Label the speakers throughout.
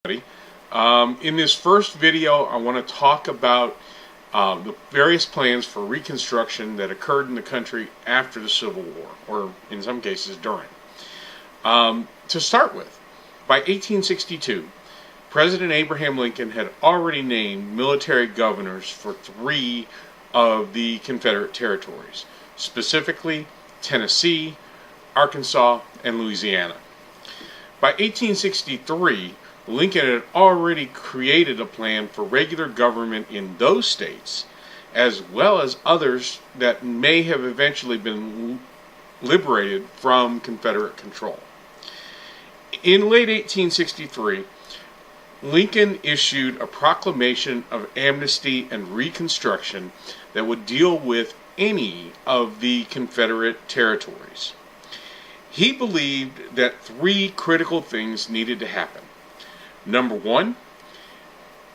Speaker 1: In this first video, I want to talk about the various plans for Reconstruction that occurred in the country after the Civil War, or in some cases during. To start with, by 1862, President Abraham Lincoln had already named military governors for 3 of the Confederate territories, specifically Tennessee, Arkansas, and Louisiana. By 1863, Lincoln had already created a plan for regular government in those states, as well as others that may have eventually been liberated from Confederate control. In late 1863, Lincoln issued a proclamation of amnesty and Reconstruction that would deal with any of the Confederate territories. He believed that 3 critical things needed to happen. Number 1,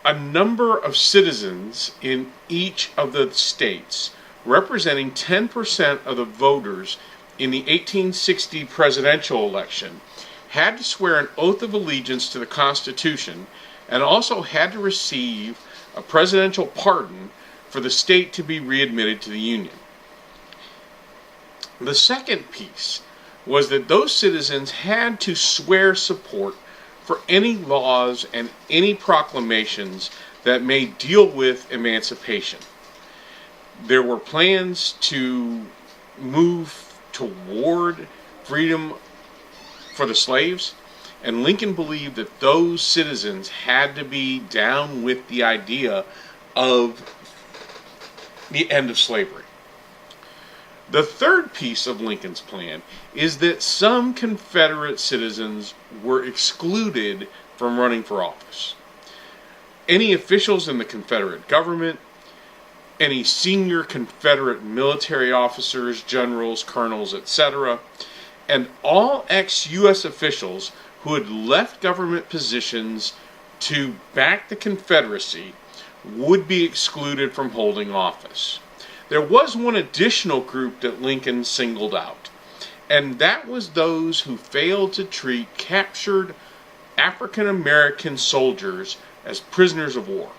Speaker 1: a number of citizens in each of the states, representing 10% of the voters in the 1860 presidential election, had to swear an oath of allegiance to the Constitution and also had to receive a presidential pardon for the state to be readmitted to the Union. The second piece was that those citizens had to swear support for any laws and any proclamations that may deal with emancipation. There were plans to move toward freedom for the slaves, and Lincoln believed that those citizens had to be down with the idea of the end of slavery. The third piece of Lincoln's plan is that some Confederate citizens were excluded from running for office. Any officials in the Confederate government, any senior Confederate military officers, generals, colonels, etc., and all ex-U.S. officials who had left government positions to back the Confederacy would be excluded from holding office. There was one additional group that Lincoln singled out, and that was those who failed to treat captured African American soldiers as prisoners of war.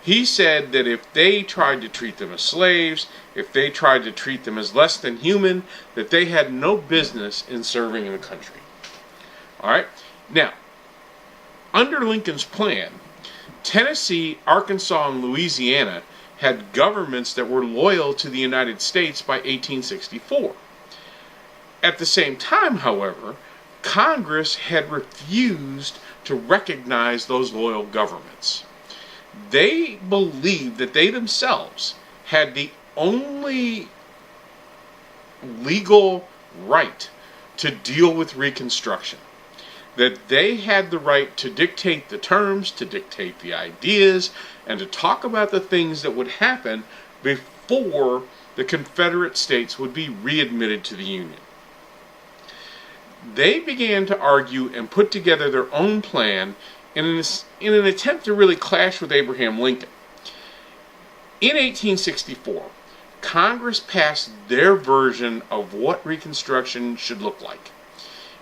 Speaker 1: He said that if they tried to treat them as slaves, if they tried to treat them as less than human, that they had no business in serving in the country. Alright, now, under Lincoln's plan, Tennessee, Arkansas, and Louisiana had governments that were loyal to the United States by 1864. At the same time, however, Congress had refused to recognize those loyal governments. They believed that they themselves had the only legal right to deal with Reconstruction, that they had the right to dictate the terms, to dictate the ideas, and to talk about the things that would happen before the Confederate States would be readmitted to the Union. They began to argue and put together their own plan in an attempt to really clash with Abraham Lincoln. In 1864, Congress passed their version of what Reconstruction should look like.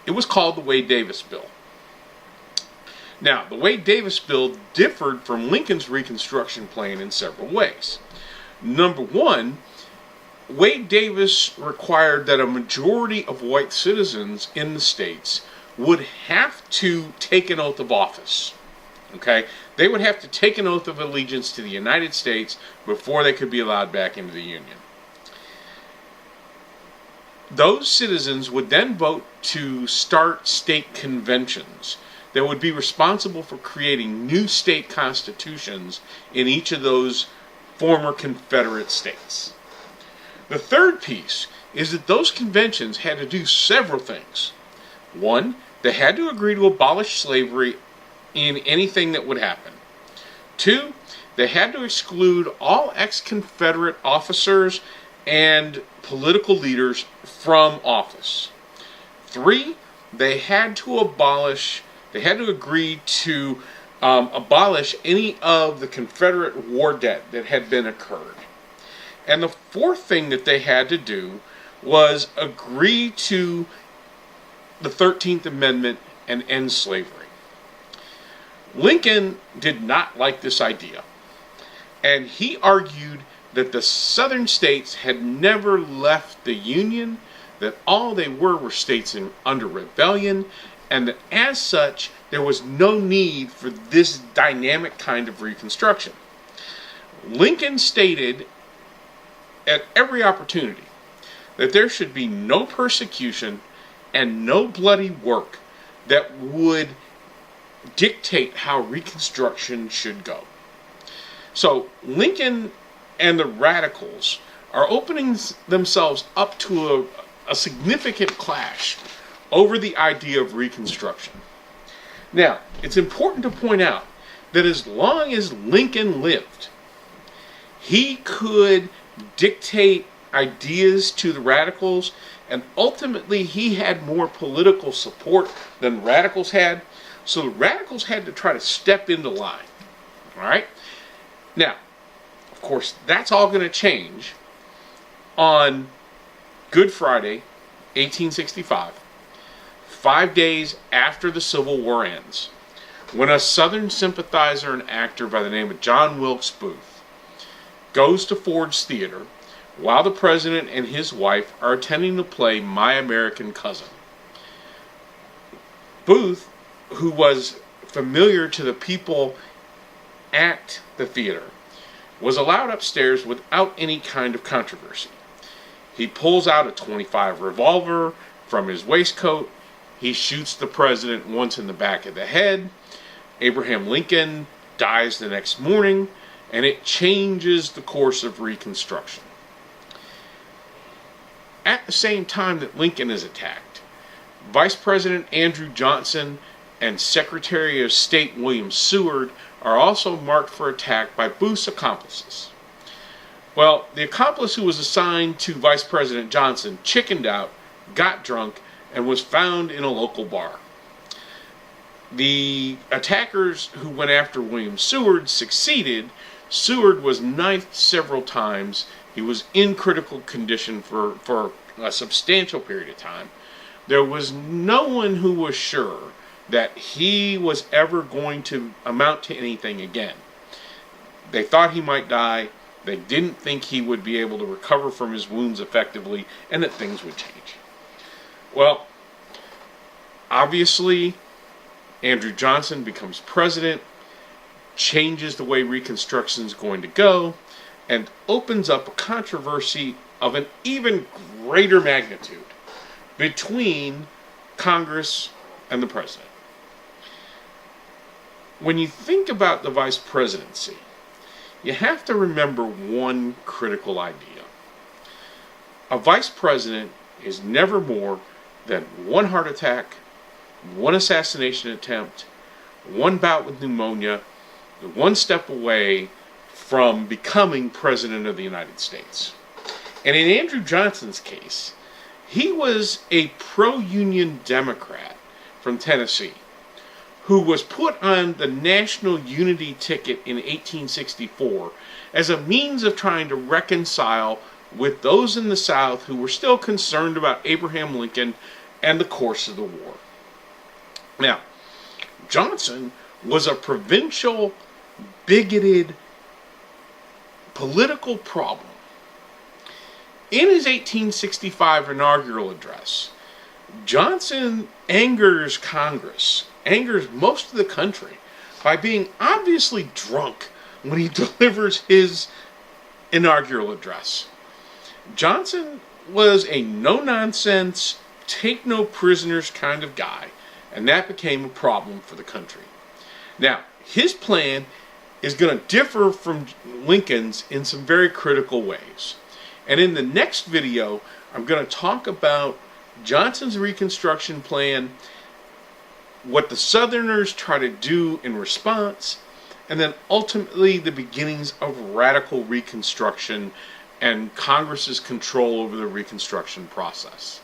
Speaker 1: It was called the Wade-Davis Bill. Now, the Wade-Davis Bill differed from Lincoln's Reconstruction plan in several ways. Number 1, Wade-Davis required that a majority of white citizens in the states would have to take an oath of office. Okay? They would have to take an oath of allegiance to the United States before they could be allowed back into the Union. Those citizens would then vote to start state conventions that would be responsible for creating new state constitutions in each of those former Confederate states. The third piece is that those conventions had to do several things. 1, they had to agree to abolish slavery in anything that would happen. 2, they had to exclude all ex-Confederate officers and political leaders from office. 3, they had to agree to abolish any of the Confederate war debt that had been occurred. And the fourth thing that they had to do was agree to the 13th Amendment and end slavery. Lincoln did not like this idea, and he argued that the southern states had never left the Union, that all they were states under rebellion, and that as such, there was no need for this dynamic kind of Reconstruction. Lincoln stated at every opportunity that there should be no persecution and no bloody work that would dictate how Reconstruction should go. So Lincoln and the radicals are opening themselves up to a significant clash over the idea of Reconstruction. Now, it's important to point out that as long as Lincoln lived, he could dictate ideas to the radicals, and ultimately he had more political support than radicals had, so the radicals had to try to step into line. All right? Now, of course, that's all going to change on Good Friday, 1865, 5 days after the Civil War ends, when a Southern sympathizer and actor by the name of John Wilkes Booth goes to Ford's Theater while the president and his wife are attending the play My American Cousin. Booth, who was familiar to the people at the theater, was allowed upstairs without any kind of controversy. He pulls out a .25 revolver from his waistcoat. He shoots the president once in the back of the head. Abraham Lincoln dies the next morning, and it changes the course of Reconstruction. At the same time that Lincoln is attacked, Vice President Andrew Johnson and Secretary of State William Seward are also marked for attack by Booth's accomplices. Well, the accomplice who was assigned to Vice President Johnson chickened out, got drunk, and was found in a local bar. The attackers who went after William Seward succeeded. Seward was knifed several times. He was in critical condition for a substantial period of time. There was no one who was sure that he was ever going to amount to anything again. They thought he might die. They didn't think he would be able to recover from his wounds effectively, and that things would change. Well, obviously, Andrew Johnson becomes president, changes the way Reconstruction is going to go, and opens up a controversy of an even greater magnitude between Congress and the president. When you think about the vice presidency, you have to remember one critical idea. A vice president is never more than one heart attack, one assassination attempt, one bout with pneumonia, one step away from becoming president of the United States. And in Andrew Johnson's case, he was a pro-union Democrat from Tennessee who was put on the national unity ticket in 1864 as a means of trying to reconcile with those in the South who were still concerned about Abraham Lincoln and the course of the war. Now, Johnson was a provincial, bigoted, political problem. In his 1865 inaugural address, Johnson angers Congress, angers most of the country, by being obviously drunk when he delivers his inaugural address. Johnson was a no-nonsense, take-no-prisoners kind of guy, and that became a problem for the country. Now, his plan is going to differ from Lincoln's in some very critical ways. And in the next video, I'm going to talk about Johnson's Reconstruction plan, what the Southerners try to do in response, and then ultimately the beginnings of radical Reconstruction and Congress's control over the Reconstruction process.